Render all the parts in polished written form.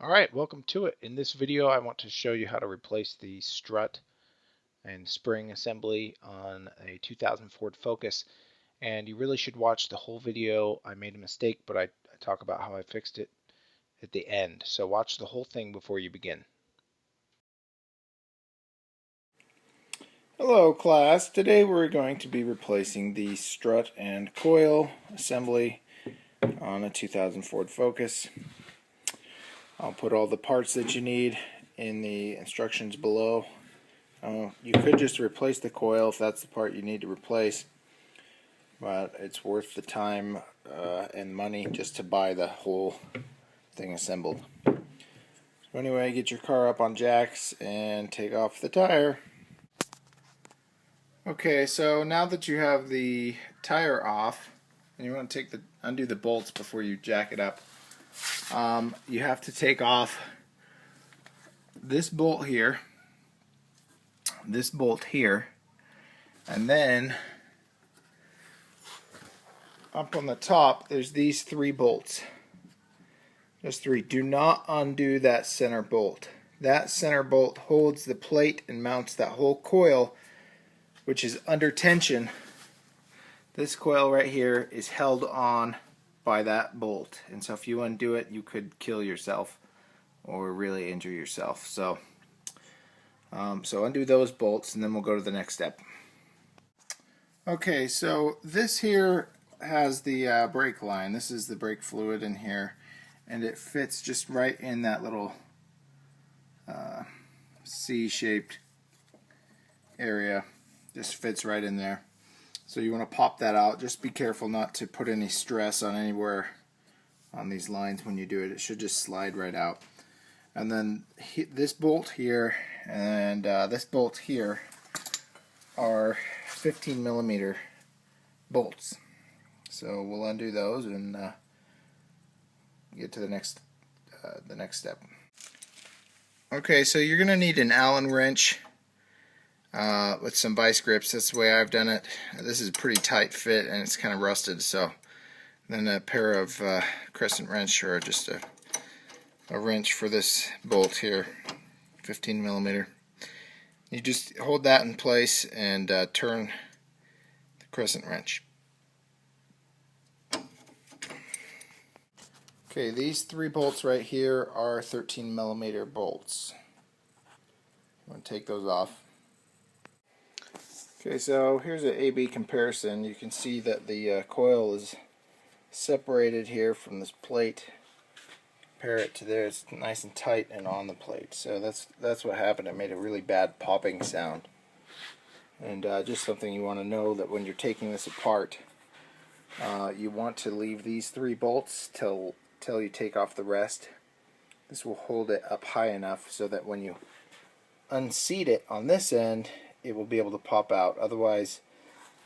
Alright, welcome to it. In this video I want to show you how to replace the strut and spring assembly on a 2000 Ford Focus, and you really should watch the whole video. I made a mistake, but I talk about how I fixed it at the end, so watch the whole thing before you begin. Hello class, today we're going to be replacing the strut and coil assembly on a 2000 Ford Focus. I'll put all the parts that you need in the instructions below. You could just replace the coil if that's the part you need to replace, but it's worth the time and money just to buy the whole thing assembled. So anyway, get your car up on jacks and take off the tire. Okay, so now that you have the tire off, and you want to undo the bolts before you jack it up, you have to take off this bolt here, this bolt here, and then up on the top there's these three bolts. Just three. Do not undo that center bolt. That center bolt holds the plate and mounts that whole coil, which is under tension. This coil right here is held on by that bolt, and so if you undo it, you could kill yourself or really injure yourself. So undo those bolts, and then we'll go to the next step. Okay, so this here has the brake line. This is the brake fluid in here, and it fits just right in that little C-shaped area. Just fits right in there. So you want to pop that out. Just be careful not to put any stress on anywhere on these lines when you do it. It should just slide right out. And then this bolt here and this bolt here are 15 millimeter bolts. So we'll undo those and get to the next step. Okay, so you're going to need an Allen wrench with some vice grips. That's the way I've done it. This is a pretty tight fit and it's kind of rusted, so then a pair of crescent wrench, or just a wrench for this bolt here, 15 millimeter. You just hold that in place and turn the crescent wrench. Okay, these three bolts right here are 13 millimeter bolts. I'm going to take those off. Okay, so here's an A-B comparison. You can see that the coil is separated here from this plate. Compare it to there, it's nice and tight and on the plate. So that's what happened. It made a really bad popping sound. And just something you want to know, that when you're taking this apart, you want to leave these three bolts till you take off the rest. This will hold it up high enough so that when you unseat it on this end, it will be able to pop out. Otherwise,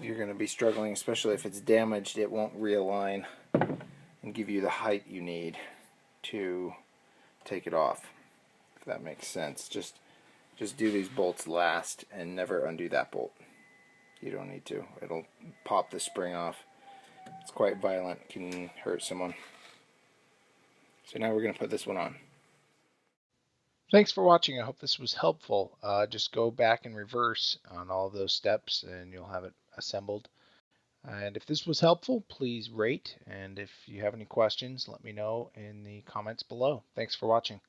you're going to be struggling, especially if it's damaged. It won't realign and give you the height you need to take it off, if that makes sense. Just do these bolts last and never undo that bolt. You don't need to. It'll pop the spring off. It's quite violent. It can hurt someone. So now we're going to put this one on. Thanks for watching. I hope this was helpful. Just go back in reverse on all of those steps and you'll have it assembled. And if this was helpful, please rate, and if you have any questions, let me know in the comments below. Thanks for watching.